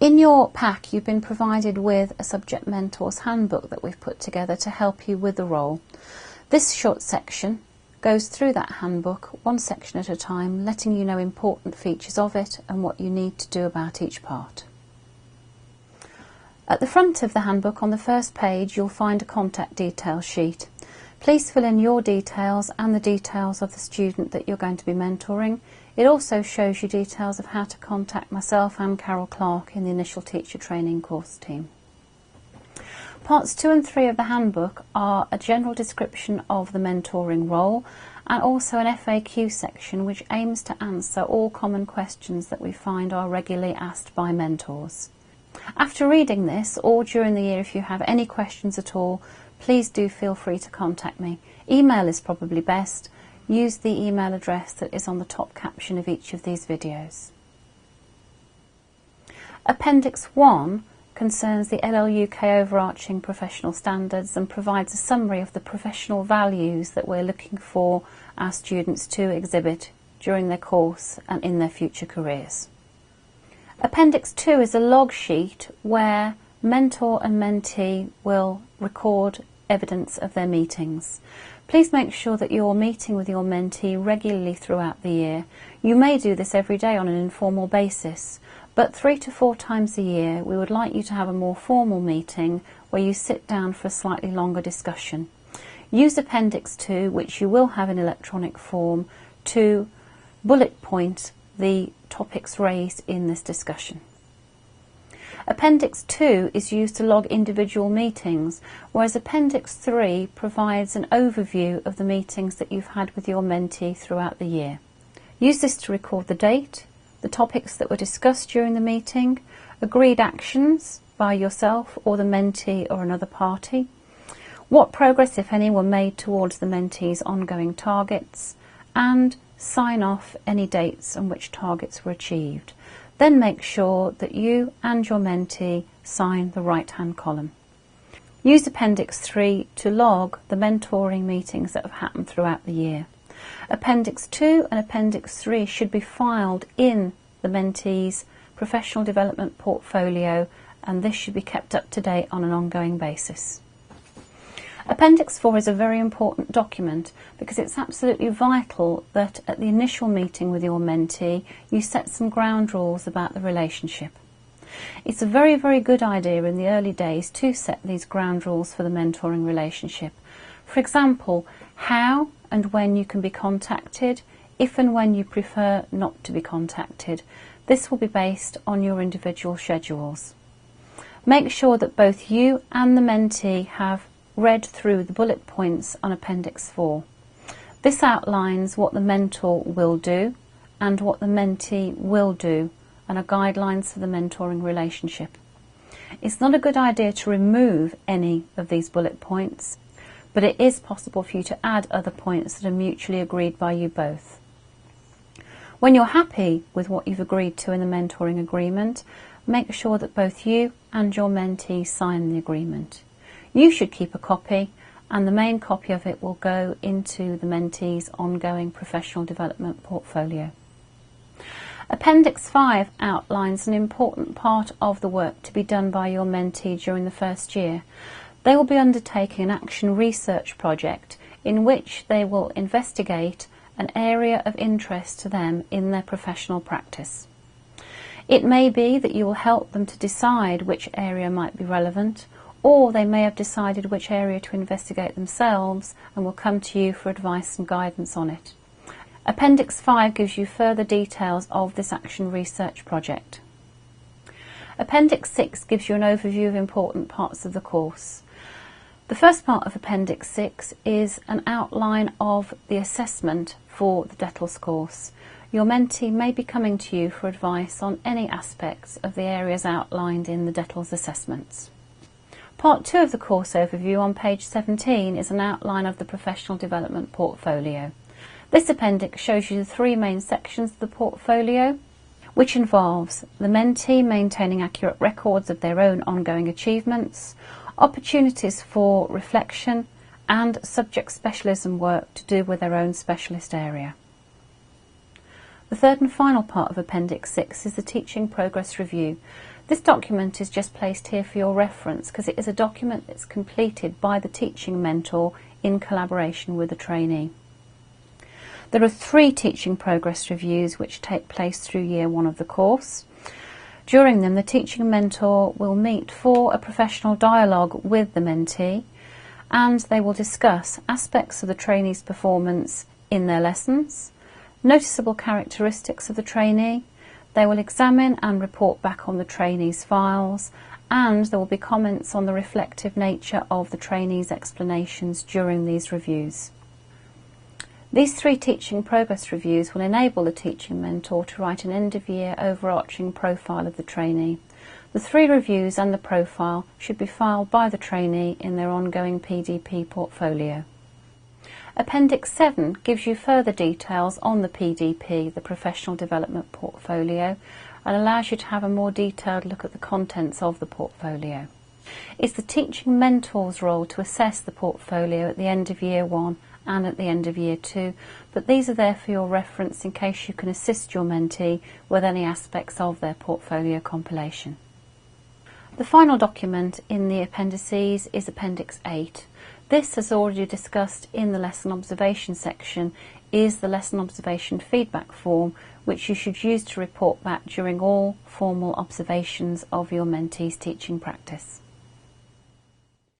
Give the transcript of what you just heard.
In your pack you've been provided with a subject mentor's handbook that we've put together to help you with the role. This short section goes through that handbook one section at a time, letting you know important features of it and what you need to do about each part. At the front of the handbook on the first page you'll find a contact details sheet. Please fill in your details and the details of the student that you're going to be mentoring. It also shows you details of how to contact myself and Carol Clark in the initial teacher training course team. Parts 2 and 3 of the handbook are a general description of the mentoring role and also an FAQ section which aims to answer all common questions that we find are regularly asked by mentors. After reading this, or during the year if you have any questions at all, please do feel free to contact me. Email is probably best. Use the email address that is on the top caption of each of these videos. Appendix 1 concerns the LLUK overarching professional standards and provides a summary of the professional values that we're looking for our students to exhibit during their course and in their future careers. Appendix 2 is a log sheet where mentor and mentee will record evidence of their meetings. Please make sure that you're meeting with your mentee regularly throughout the year. You may do this every day on an informal basis, but 3 to 4 times a year we would like you to have a more formal meeting where you sit down for a slightly longer discussion. Use Appendix 2, which you will have in electronic form, to bullet point the topics raised in this discussion. Appendix 2 is used to log individual meetings, whereas Appendix 3 provides an overview of the meetings that you've had with your mentee throughout the year. Use this to record the date, the topics that were discussed during the meeting, agreed actions by yourself or the mentee or another party, what progress, if any, were made towards the mentee's ongoing targets, and sign off any dates on which targets were achieved. Then make sure that you and your mentee sign the right-hand column. Use Appendix 3 to log the mentoring meetings that have happened throughout the year. Appendix 2 and Appendix 3 should be filed in the mentee's professional development portfolio, and this should be kept up to date on an ongoing basis. Appendix 4 is a very important document because it's absolutely vital that at the initial meeting with your mentee you set some ground rules about the relationship. It's a very, very good idea in the early days to set these ground rules for the mentoring relationship. For example, how and when you can be contacted, if and when you prefer not to be contacted. This will be based on your individual schedules. Make sure that both you and the mentee have read through the bullet points on Appendix 4. This outlines what the mentor will do and what the mentee will do and are guidelines for the mentoring relationship. It's not a good idea to remove any of these bullet points, but it is possible for you to add other points that are mutually agreed by you both. When you're happy with what you've agreed to in the mentoring agreement, make sure that both you and your mentee sign the agreement. You should keep a copy, and the main copy of it will go into the mentee's ongoing professional development portfolio. Appendix 5 outlines an important part of the work to be done by your mentee during the first year. They will be undertaking an action research project in which they will investigate an area of interest to them in their professional practice. It may be that you will help them to decide which area might be relevant, or they may have decided which area to investigate themselves and will come to you for advice and guidance on it. Appendix 5 gives you further details of this action research project. Appendix 6 gives you an overview of important parts of the course. The first part of Appendix 6 is an outline of the assessment for the DTLLS course. Your mentee may be coming to you for advice on any aspects of the areas outlined in the DTLLS assessments. Part 2 of the course overview on page 17 is an outline of the professional development portfolio. This appendix shows you the 3 main sections of the portfolio, which involves the mentee maintaining accurate records of their own ongoing achievements, opportunities for reflection, and subject specialism work to do with their own specialist area. The third and final part of Appendix 6 is the Teaching Progress Review. This document is just placed here for your reference because it is a document that's completed by the teaching mentor in collaboration with the trainee. There are 3 teaching progress reviews which take place through year 1 of the course. During them, the teaching mentor will meet for a professional dialogue with the mentee, and they will discuss aspects of the trainee's performance in their lessons, noticeable characteristics of the trainee. They will examine and report back on the trainee's files, and there will be comments on the reflective nature of the trainee's explanations during these reviews. These 3 teaching progress reviews will enable the teaching mentor to write an end-of-year overarching profile of the trainee. The 3 reviews and the profile should be filed by the trainee in their ongoing PDP portfolio. Appendix 7 gives you further details on the PDP, the Professional Development Portfolio, and allows you to have a more detailed look at the contents of the portfolio. It's the teaching mentor's role to assess the portfolio at the end of year 1 and at the end of year 2, but these are there for your reference in case you can assist your mentee with any aspects of their portfolio compilation. The final document in the appendices is Appendix 8. This, as already discussed in the lesson observation section, is the lesson observation feedback form which you should use to report back during all formal observations of your mentee's teaching practice.